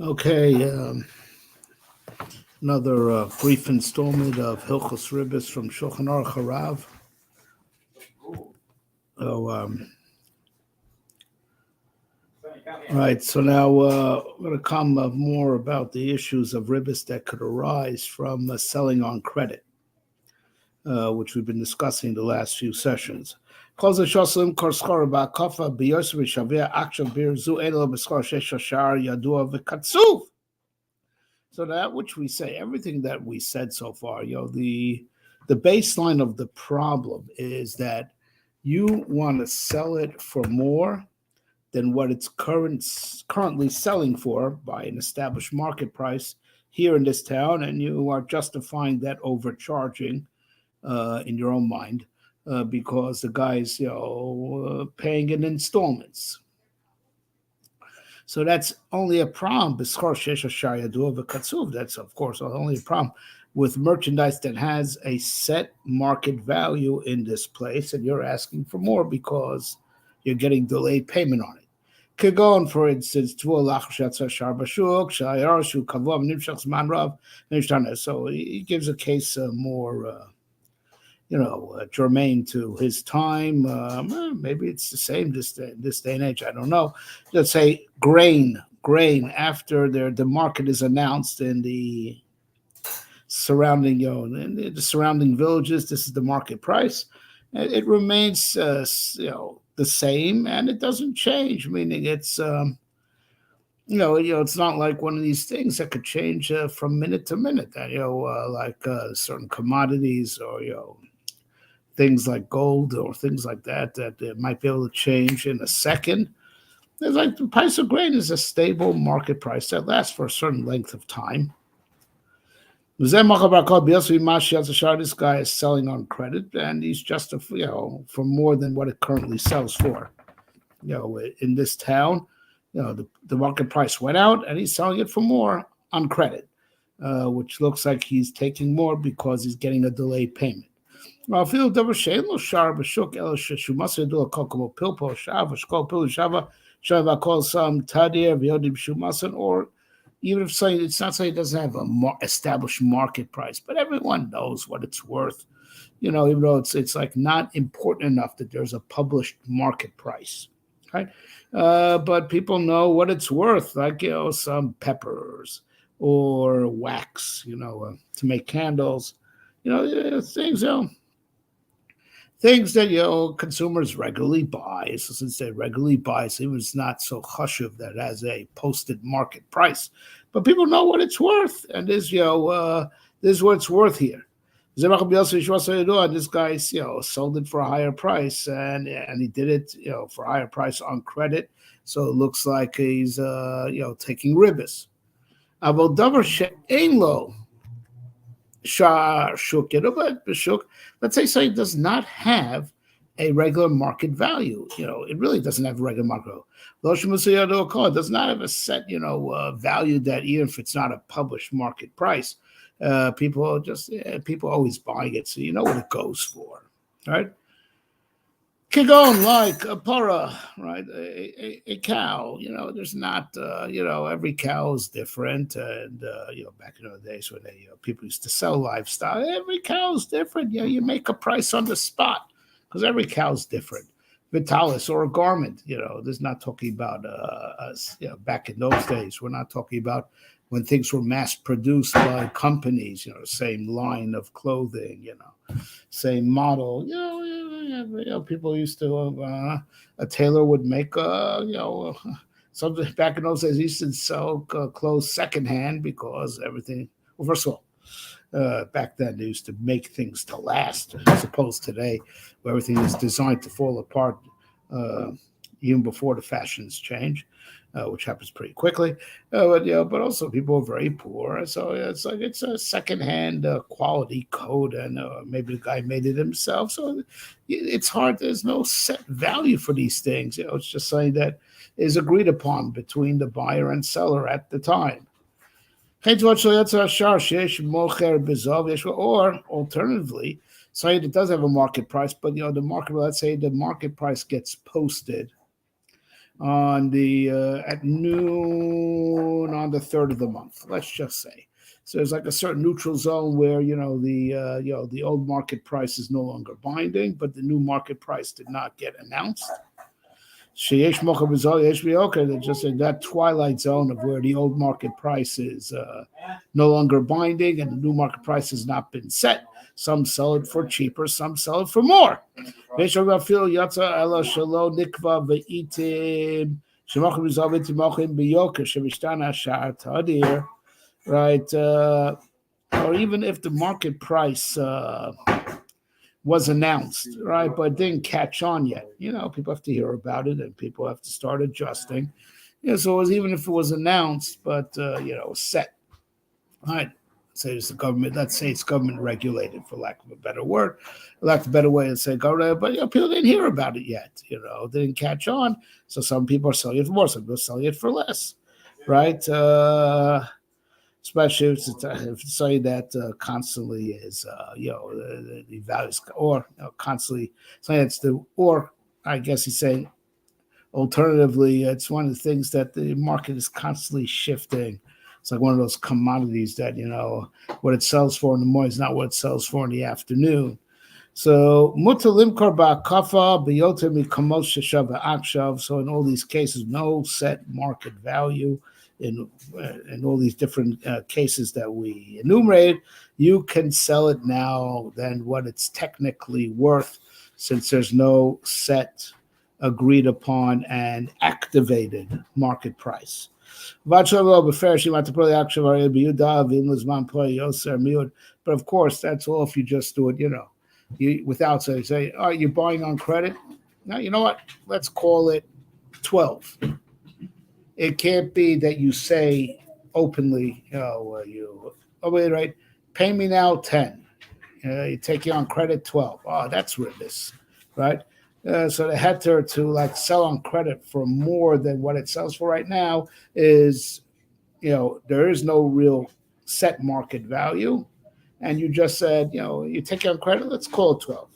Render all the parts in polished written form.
Okay, another brief installment of Hilchos Ribis from Shulchan Aruch HaRav. So, all right, so now we're going to come more about the issues of Ribis that could arise from selling on credit, which we've been discussing the last few sessions. So that which we say, everything that we said so far, the baseline of the problem is that you want to sell it for more than what it's currently selling for by an established market price here in this town, and you are justifying that overcharging in your own mind because the guy's paying in installments. So that's only a problem. That's of course only a problem with merchandise that has a set market value in this place, and you're asking for more because you're getting delayed payment on it. Kagon, for instance, so he gives a case more germane to his time. Maybe it's the same this day and age. I don't know. Let's say grain after the market is announced in the surrounding in the surrounding villages. This is the market price. It remains the same, and it doesn't change. Meaning it's it's not like one of these things that could change from minute to minute. That like certain commodities or things like gold or things like that might be able to change in a second. It's like the price of grain is a stable market price that lasts for a certain length of time. This guy is selling on credit, and he's just for more than what it currently sells for. In this town, the market price went out, and he's selling it for more on credit, which looks like he's taking more because he's getting a delayed payment. Or even if saying it's not saying it doesn't have a established market price, but everyone knows what it's worth. Even though it's like not important enough that there's a published market price, right? But people know what it's worth, like some peppers or wax, to make candles, things that consumers regularly buy. So since they regularly buy, so it's not so chashuv that it has a posted market price, but people know what it's worth, and this is what it's worth here. This guy sold it for a higher price, and he did it for a higher price on credit, so it looks like he's taking ribis. Let's say something does not have a regular market value. It really doesn't have a regular market value. It does not have a set, value that even if it's not a published market price, people always buying it, so you know what it goes for, right? Kigon, like a para, right? A cow, there's not, every cow is different. And, back in the days when people used to sell livestock, every cow is different. You make a price on the spot because every cow is different. Vitalis or a garment, there's not talking about us, back in those days. We're not talking about when things were mass produced by companies, same line of clothing, same model, people used to, a tailor would make, something back in those days, he used to sell clothes secondhand because everything, well, first of all, back then they used to make things to last, as opposed to today, where everything is designed to fall apart even before the fashions change. Which happens pretty quickly, but also people are very poor, so it's like it's a secondhand quality code, and maybe the guy made it himself. So it's hard. There's no set value for these things. It's just something that is agreed upon between the buyer and seller at the time. Or alternatively, something that does have a market price, but the market. Let's say the market price gets posted on the at noon on the 3rd of the month. Let's just say. So there's like a certain neutral zone where the old market price is no longer binding, but the new market price did not get announced. Sheyesh mocha b'zol yesh b'yoker. They're just in that twilight zone of where the old market price is no longer binding and the new market price has not been set. Some sell it for cheaper, some sell it for more. Right? Or even if the market price was announced, right, but didn't catch on yet. People have to hear about it and people have to start adjusting. So it was, even if it was announced, but set. All right. Say it's the government. Let's say it's government regulated, for lack of a better word, lack of a better way to say government. But people didn't hear about it yet. They didn't catch on. So some people are selling it for more. Some people are selling it for less, right? Especially if say that constantly is the values, or constantly saying it's the, or I guess he's saying alternatively, it's one of the things that the market is constantly shifting. It's like one of those commodities that what it sells for in the morning is not what it sells for in the afternoon. So mutalimkar ba'akafa biyoter mikamot sheshava akshav. So in all these cases, no set market value. In all these different cases that we enumerated, you can sell it now than what it's technically worth, since there's no set, agreed upon, and activated market price. But of course, that's all if you just do it, without say, all right, you're buying on credit. Now, you know what? Let's call it 12. It can't be that you say openly, right? Pay me now 10. You take it on credit 12. Oh, that's Ribis, right? So the heter to sell on credit for more than what it sells for right now is, there is no real set market value. And you just said, you take it on credit, let's call it 12.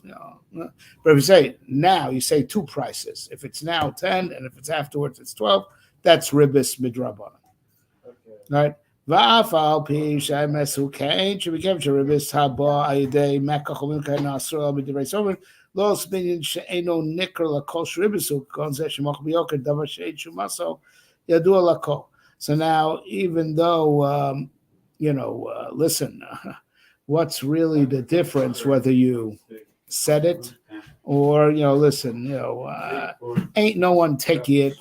But if you say now, you say two prices. If it's now 10 and if it's afterwards it's 12, that's Ribis midrabanan. Right? Va'afal pi shemesu kain shebikem Ribis haba ayidei mekachomim kain asur b'divrei somer lo spinin she'eno nikr lakol shribisu konzeh shemach biyoker davar she'ed shumaso yadua lakol. So now, even though listen, what's really the difference whether you set it or listen, ain't no one taking it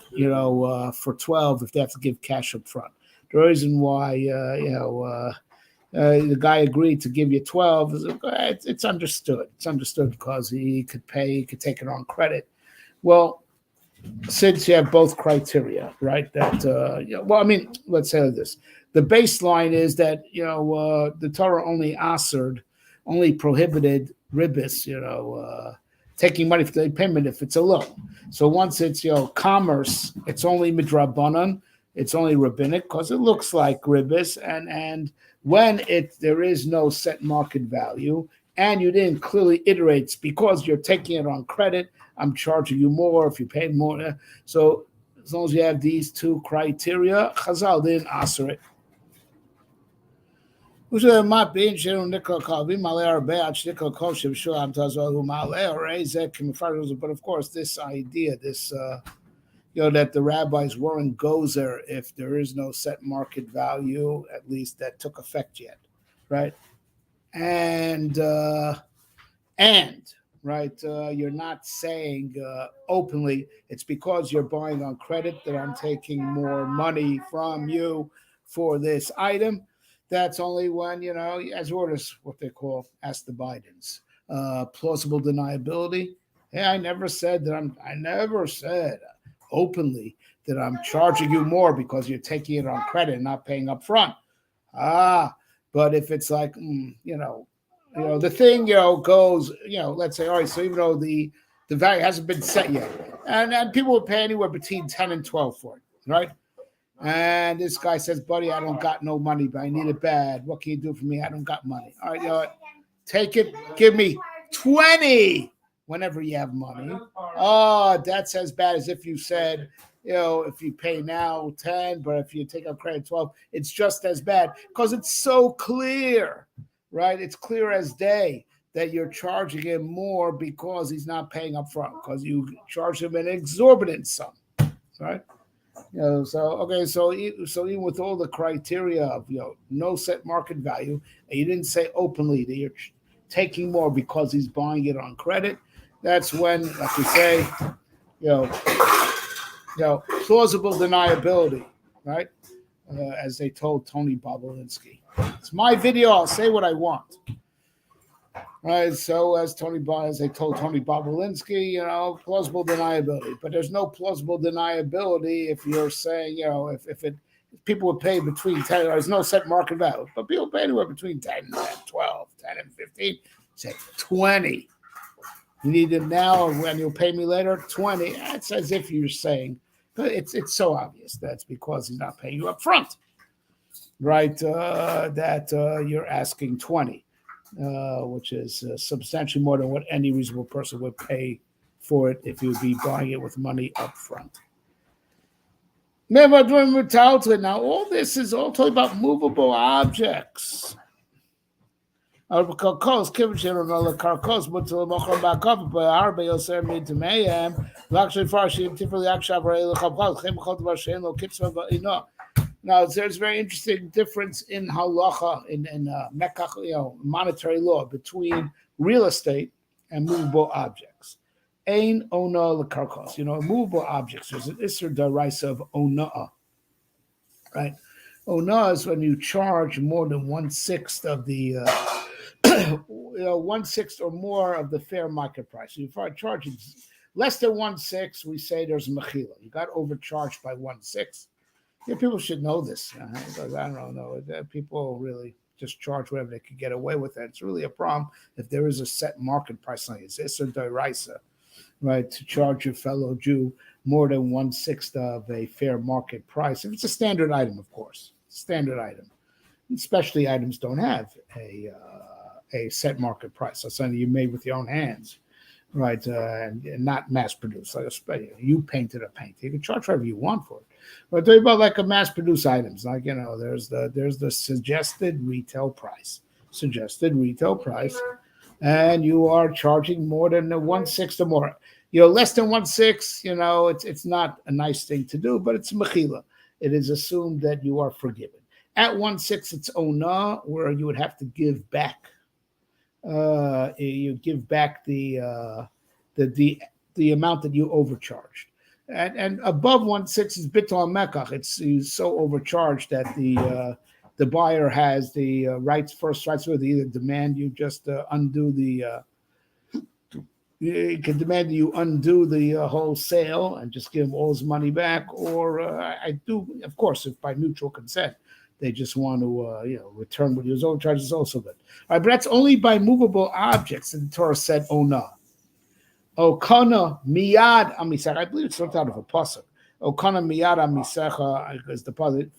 for 12 if they have to give cash up front. The reason why the guy agreed to give you 12 is it's understood. It's understood because he could take it on credit. Well, since you have both criteria, right? That let's say this: the baseline is that the Torah only prohibited Ribis, taking money for the payment if it's a loan. So once it's commerce, it's only midrabanan, it's only rabbinic because it looks like Ribis, and when there is no set market value and you didn't clearly iterate, it's because you're taking it on credit. I'm charging you more if you pay more. So as long as you have these two criteria, Chazal didn't answer it. But of course, this idea, that the rabbis weren't gozer if there is no set market value, at least that took effect yet, right? And right, you're not saying openly it's because you're buying on credit that I'm taking more money from you for this item. That's only when, as orders, what they call, ask the Bidens, plausible deniability. Hey, I never said openly that I'm charging you more because you're taking it on credit and not paying up front. But if it's like, the thing, goes, let's say, all right, so even though the value hasn't been set yet, and people would pay anywhere between 10 and 12 for it, right? And this guy says, buddy, I don't got no money, but I need it bad. What can you do for me? I don't got money. All right, take it, give me 20 whenever you have money. Oh, that's as bad as if you said, if you pay now 10, but if you take out credit 12, it's just as bad because it's so clear, right? It's clear as day that you're charging him more because he's not paying up front, because you charge him an exorbitant sum, right? So even with all the criteria of no set market value, and you didn't say openly that you're taking more because he's buying it on credit, that's when, like we say, you know, plausible deniability, right? As they told Tony Bobolinsky. It's my video. I'll say what I want. Right. So as they told Tony Bobolinsky, plausible deniability. But there's no plausible deniability if you're saying, if people would pay between 10, there's no set market value, but people pay anywhere between 10 and 12, 10 and 15, say 20. You need it now, or when you'll pay me later, 20. It's as if you're saying, but it's so obvious that's because he's not paying you up front, right? That you're asking 20, which is substantially more than what any reasonable person would pay for it if you would be buying it with money up front. Now, all this is all talking about movable objects. Karkos, Kivichin, or Karkos, but to Mochon back up, but Arbe, Yoser, made to Mayhem, Lakshmi Farshi, Tifli Akshav, Chabal, Chemchot, Vashen, Kitzva, enough. Now, there's a very interesting difference in halacha, in Mekach, monetary law, between real estate and movable objects. Ein ona lekarkos, movable objects. There's an Isser Daraisa of ona'ah, right? Ona'ah is when you charge more than 1/6 of the 1/6 or more of the fair market price. If you charge less than 1/6, we say there's mechila. You got overcharged by 1/6. People should know this. Because I don't know. People really just charge whatever they could get away with. It. It's really a problem if there is a set market price like this. It's a deraisa, right? To charge your fellow Jew more than 1/6 of a fair market price. If it's a standard item, of course, standard item. Especially items don't have a set market price. That's something you made with your own hands, right? And not mass produced. Like you painted a paint. You can charge whatever you want for it. But I'm talking about like a mass produced items, like there's the suggested retail price, and you are charging more than the 1/6 or more. Less than 1/6. It's not a nice thing to do, but it's mechila. It is assumed that you are forgiven. At 1/6, it's ona, where you would have to give back. You give back the amount that you overcharged, and above 1/6 is bittul mekach. It's so overcharged that the buyer has the first rights to either demand you just undo the. You can demand that you undo the whole sale and just give him all his money back, or I do, of course, if by mutual consent. They just want to, return what he was overcharged is also good. All right, but that's only by movable objects. And the Torah said, "Ona, okana miyad amisecha." I believe it's some out of a pasuk. Okana miyad amisecha, because the pasuk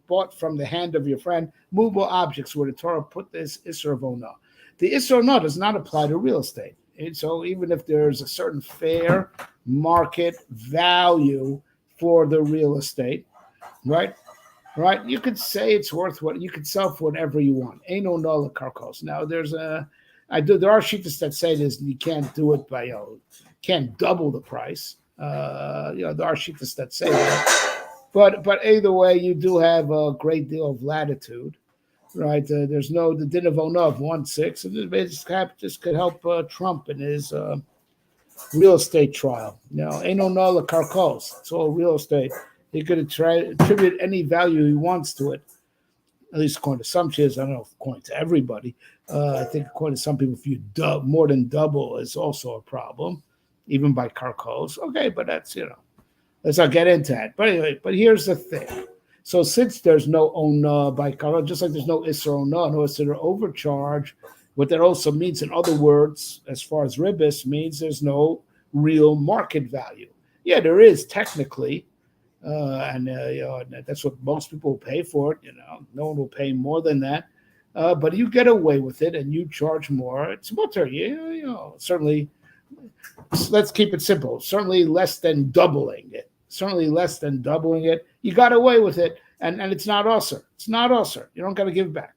bought from the hand of your friend. Movable objects, where the Torah put this Isser of Ona. The Isser of Ona does not apply to real estate. And so even if there's a certain fair market value for the real estate, right? Right, you could say it's worth what you could sell for whatever you want. Ain't no null carcos. Now there are shittas that say this. You can't do it by can't double the price. There are shittas that say that. But either way, you do have a great deal of latitude, right? There's the din of ona of 1/6, and this could help Trump in his real estate trial. Ain't no null carcos. It's all real estate. He could attribute any value he wants to it, at least according to some shares. I don't know if according to everybody. I think according to some people, if you more than double is also a problem, even by carcos. Okay, but that's, let's not get into that. But anyway, here's the thing. So since there's no ona by carcos, just like there's no isser ona, no isser overcharge, what that also means, in other words, as far as ribis means, there's no real market value. Yeah, there is technically. And that's what most people will pay for it. No one will pay more than that. But you get away with it, and you charge more. It's mutter. Certainly. Let's keep it simple. Certainly less than doubling it. certainly less than doubling it. You got away with it, and it's not usher. It's not usher. You don't got to give back.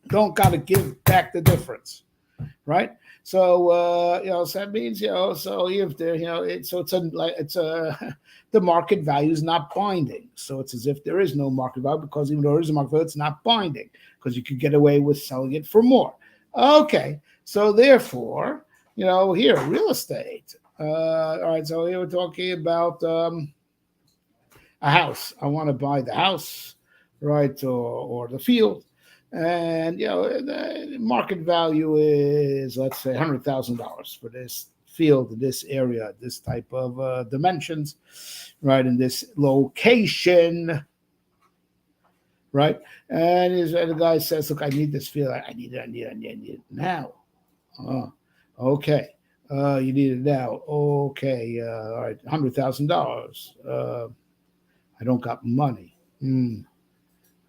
Don't got to give back the difference, right? So so that means so if there it's a the market value is not binding. So it's as if there is no market value because even though there is a market value, it's not binding because you could get away with selling it for more. Okay, so therefore, here real estate. All right, so here we're talking about a house. I want to buy the house, right, or the field, and the market value is, let's say, $100,000 for this field, this area, this type of dimensions, right, in this location, right. And the guy says, "Look, I need this field. I need it now." Oh, okay. You need it now. Okay. All right. $100,000. I don't got money.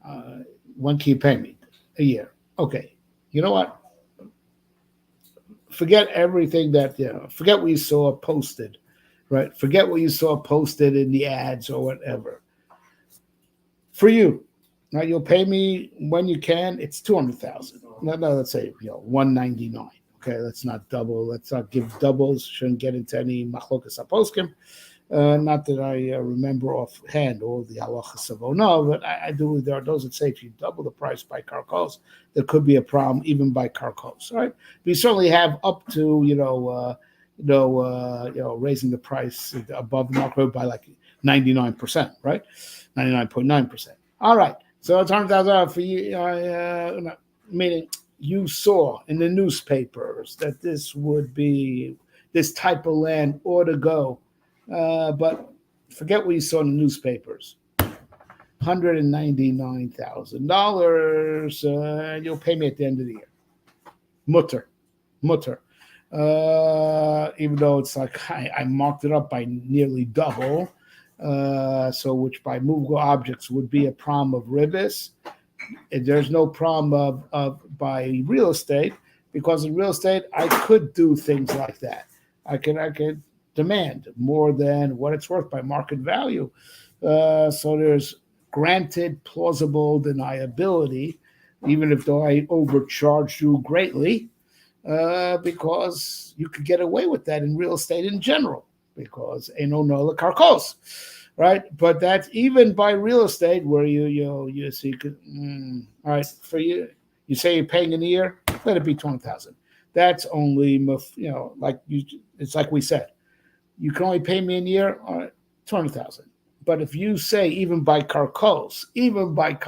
Uh, when can you pay me? A year. Okay. You know what? Forget everything that, forget what you saw posted, right? Forget what you saw posted in the ads or whatever. For you, right? You'll pay me when you can. It's 200,000. No, let's say, 199. Okay. Let's not double. Let's not give doubles. Shouldn't get into any machlokas aposkim. Not that I remember offhand all the halachas of Ono, but I do. There are those that say if you double the price by karkos, there could be a problem even by karkos. Right? We certainly have up to raising the price above the market by like 99%, right? 99.9%. All right. So it's $100,000 for you. Meaning you saw in the newspapers that this type of land ought to go. But forget what you saw in the newspapers. $199,000, and you'll pay me at the end of the year. Mutter. Even though it's like I marked it up by nearly double, so which by movable objects would be a problem of ribis. There's no problem of by real estate because in real estate I could do things like that. I could demand more than what it's worth by market value. So there's granted plausible deniability, even if though I overcharged you greatly, because you could get away with that in real estate in general, because ain't no nola karkos, right? But that's even by real estate where you see, all right, for you say you're paying in a year, let it be 20,000. That's only it's like we said. You can only pay me in a year, all right, 20,000. But if you say even by karkos, even by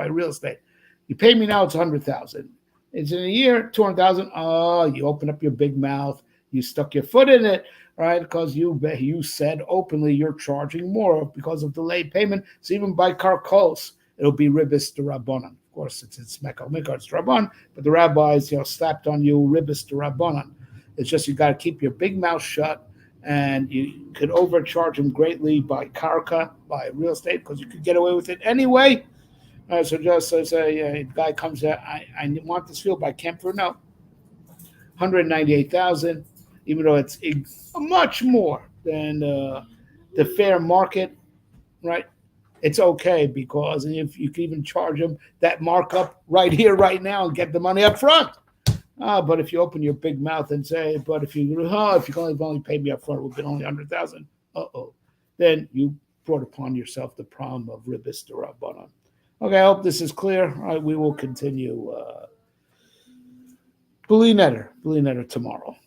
real estate, you pay me now, it's 100,000. It's in a year, 200,000. Oh, you open up your big mouth, you stuck your foot in it, right? Because you said openly you're charging more because of delayed payment. So even by karkos, it'll be ribis to rabbanon. Of course, it's mekal mikar, it's rabban, but the rabbis slapped on you ribis to rabbanon. It's just you got to keep your big mouth shut. And you could overcharge them greatly by karka, by real estate, because you could get away with it anyway. So just say a guy comes out, I want this field by Kemper. No, 198,000, even though it's much more than the fair market, right? It's okay because if you can even charge them that markup right here, right now, and get the money up front. But if you open your big mouth and say, but if you only paid me up front, it would have been only 100,000. Then you brought upon yourself the problem of ribis to rabbanon. Okay, I hope this is clear. All right, we will continue Bli Neder tomorrow.